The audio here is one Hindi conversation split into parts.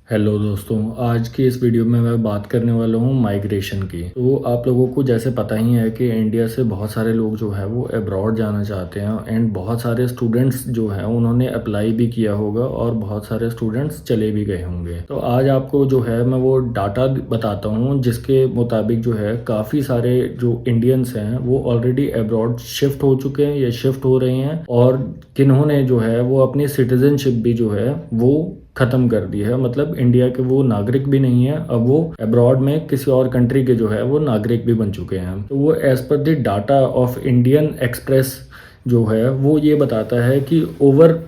हेलो दोस्तों, आज की इस वीडियो में मैं बात करने वाला हूँ माइग्रेशन की। तो आप लोगों को जैसे पता ही है कि इंडिया से बहुत सारे लोग जो है वो अब्रॉड जाना चाहते हैं एंड बहुत सारे स्टूडेंट्स जो हैं उन्होंने अप्लाई भी किया होगा और बहुत सारे स्टूडेंट्स चले भी गए होंगे। तो आज आपको जो है मैं वो डाटा बताता हूँ जिसके मुताबिक जो है काफ़ी सारे जो इंडियंस हैं वो ऑलरेडी अब्रॉड शिफ्ट हो चुके हैं या शिफ्ट हो रहे हैं, और किन्होंने जो है वो अपनी सिटीजनशिप भी जो है वो ख़त्म कर दी है। मतलब इंडिया के वो नागरिक भी नहीं है, अब वो अब्रॉड में किसी और कंट्री के जो है वो नागरिक भी बन चुके हैं। तो वो as per the data of Indian express जो है वो ये बताता है कि ओवर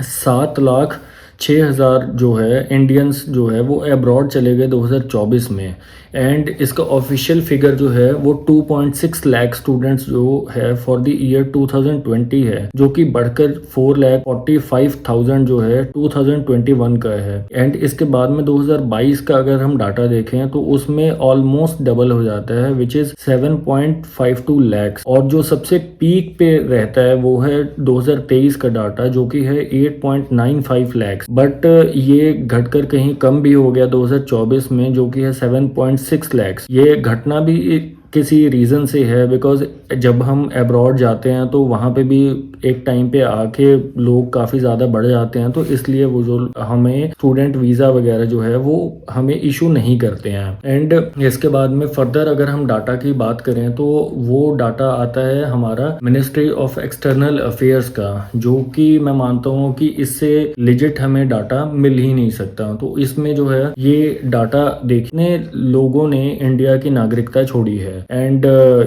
7,06,000 जो है इंडियंस जो है वो अब्रॉड चले गए 2024 में। एंड इसका ऑफिशियल फिगर जो है वो 2.6 लाख स्टूडेंट्स जो है फॉर द ईयर 2020 है, जो कि बढ़कर 4,45,000 जो है 2021 का है। एंड इसके बाद में 2022 का अगर हम डाटा देखें तो उसमें ऑलमोस्ट डबल हो जाता है, विच इज 7.52 लाख। और जो सबसे पीक पे रहता है वो है 2023 का डाटा, जो कि है 8.95 लाख। बट ये घटकर कहीं कम भी हो गया 2024 में, जो कि है 7.6 लाख। ये घटना भी किसी रीज़न से है, बिकॉज जब हम अब्रॉड जाते हैं तो वहाँ पे भी एक टाइम पे आके लोग काफ़ी ज़्यादा बढ़ जाते हैं, तो इसलिए वो जो हमें स्टूडेंट वीज़ा वगैरह जो है वो हमें इशू नहीं करते हैं। एंड इसके बाद में फर्दर अगर हम डाटा की बात करें तो वो डाटा आता है हमारा मिनिस्ट्री ऑफ एक्सटर्नल अफेयर्स का, जो कि मैं मानता हूँ कि इससे लिजिट हमें डाटा मिल ही नहीं सकता। तो इसमें जो है ये डाटा देखने लोगों ने इंडिया की नागरिकता छोड़ी है। एंड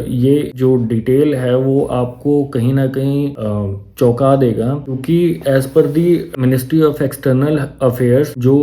ये जो डिटेल है वो आपको कहीं ना कहीं चौंका देगा, क्योंकि एज पर the ministry of external affairs जो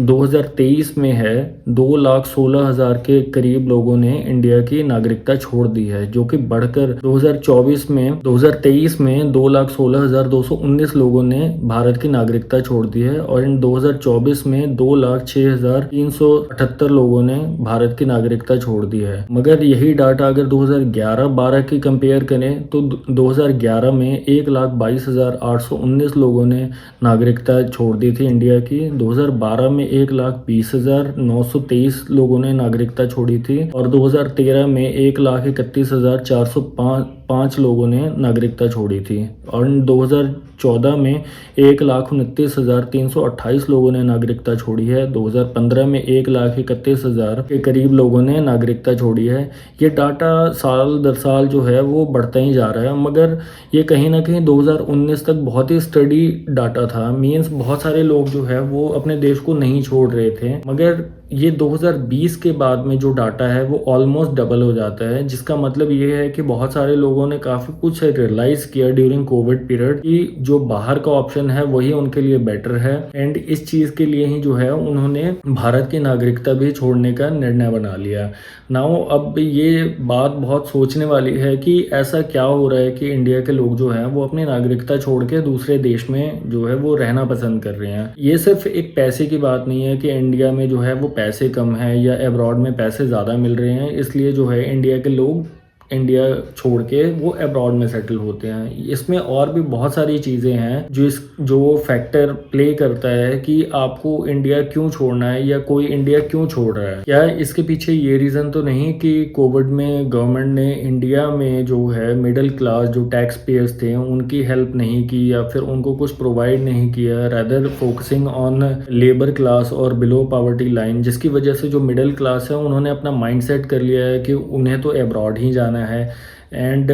2023 में है 2,16,000 के करीब लोगों ने इंडिया की नागरिकता छोड़ दी है, जो कि बढ़कर 2023 में 2,16,219 लोगों ने भारत की नागरिकता छोड़ दी है। और इन 2024 में 2,06,378 लोगों ने भारत की नागरिकता छोड़ दी है। मगर यही डाटा अगर 2011-12 की कंपेयर करें तो 2011 में 1,22,819 लोगों ने नागरिकता छोड़ दी थी इंडिया की। 2012 में 1,20,923 लोगों ने नागरिकता छोड़ी थी, और 2013 में 1,31,405 लोगों ने नागरिकता छोड़ी थी। और 2014 में 1,29,328 लोगों ने नागरिकता छोड़ी है। 2015 में 1,31,000 के करीब लोगों ने नागरिकता छोड़ी है। ये डाटा साल दर साल जो है वो बढ़ता ही जा रहा है, मगर ये कहीं ना कहीं 2019 तक बहुत ही स्टडी डाटा था। मीन्स बहुत सारे लोग जो है वो अपने देश को नहीं छोड़ रहे थे, मगर ये 2020 के बाद में जो डाटा है वो ऑलमोस्ट डबल हो जाता है, जिसका मतलब ये है कि बहुत सारे लोगों ने काफ़ी कुछ रियलाइज़ किया ड्यूरिंग कोविड पीरियड कि जो बाहर का ऑप्शन है वही उनके लिए बेटर है। एंड इस चीज़ के लिए ही जो है उन्होंने भारत की नागरिकता भी छोड़ने का निर्णय बना लिया। नाउ अब ये बात बहुत सोचने वाली है कि ऐसा क्या हो रहा है कि इंडिया के लोग जो हैं वो अपनी नागरिकता छोड़ के दूसरे देश में जो है वो रहना पसंद कर रहे हैं। ये सिर्फ एक पैसे की बात नहीं है कि इंडिया में जो है वो पैसे कम है या अब्रॉड में पैसे ज़्यादा मिल रहे हैं, इसलिए जो है इंडिया के लोग इंडिया छोड़ के वो अब्रॉड में सेटल होते हैं। इसमें और भी बहुत सारी चीज़ें हैं जो फैक्टर प्ले करता है कि आपको इंडिया क्यों छोड़ना है या कोई इंडिया क्यों छोड़ रहा है। क्या इसके पीछे ये रीज़न तो नहीं कि कोविड में गवर्नमेंट ने इंडिया में जो है मिडिल क्लास जो टैक्स पेयर्स थे उनकी हेल्प नहीं की या फिर उनको कुछ प्रोवाइड नहीं किया, rather focusing on labour class और बिलो पॉवर्टी लाइन, जिसकी वजह से जो मिडिल क्लास है उन्होंने अपना माइंड सेट कर लिया है कि उन्हें तो अब्रॉड ही जाना है। एंड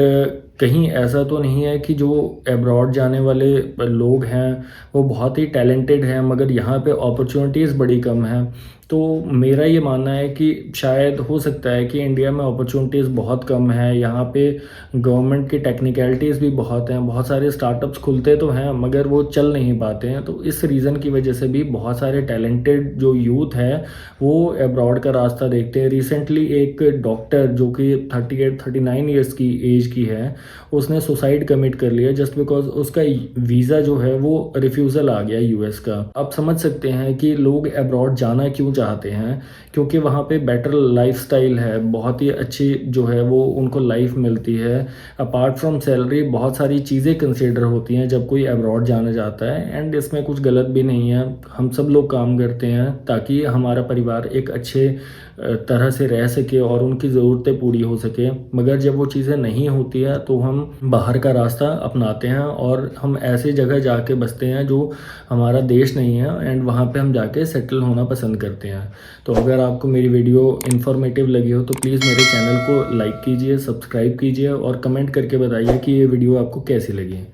कहीं ऐसा तो नहीं है कि जो अब्रॉड जाने वाले लोग हैं वो बहुत ही टैलेंटेड हैं, मगर यहाँ पे अपॉर्चुनिटीज़ बड़ी कम हैं। तो मेरा ये मानना है कि शायद हो सकता है कि इंडिया में अपॉर्चुनिटीज़ बहुत कम है, यहाँ पे गवर्नमेंट की टेक्निकलिटीज़ भी बहुत हैं, बहुत सारे स्टार्टअप्स खुलते तो हैं मगर वो चल नहीं पाते हैं। तो इस रीज़न की वजह से भी बहुत सारे टैलेंटेड जो यूथ है वो अब्रॉड का रास्ता देखते हैं। रिसेंटली एक डॉक्टर जो कि 38-39 ईयर्स की एज की है, उसने सुसाइड कमिट कर लिया जस्ट बिकॉज उसका वीज़ा जो है वो रिफ्यूज़ल आ गया यूएस का। आप समझ सकते हैं कि लोग अब्रॉड जाना क्यों चाहते हैं, क्योंकि वहाँ पे बेटर लाइफस्टाइल है, बहुत ही अच्छी जो है वो उनको लाइफ मिलती है। अपार्ट फ्रॉम सैलरी बहुत सारी चीज़ें कंसिडर होती हैं जब कोई अब्रॉड जाना चाहता है, एंड इसमें कुछ गलत भी नहीं है। हम सब लोग काम करते हैं ताकि हमारा परिवार एक अच्छे तरह से रह सके और उनकी ज़रूरतें पूरी हो सके। मगर जब वो चीज़ें नहीं होती है तो हम बाहर का रास्ता अपनाते हैं और हम ऐसी जगह जाके बसते हैं जो हमारा देश नहीं है, एंड वहाँ पे हम जाके सेटल होना पसंद करते हैं। तो अगर आपको मेरी वीडियो इन्फॉर्मेटिव लगी हो तो प्लीज़ मेरे चैनल को लाइक कीजिए, सब्सक्राइब कीजिए और कमेंट करके बताइए कि ये वीडियो आपको कैसी लगी।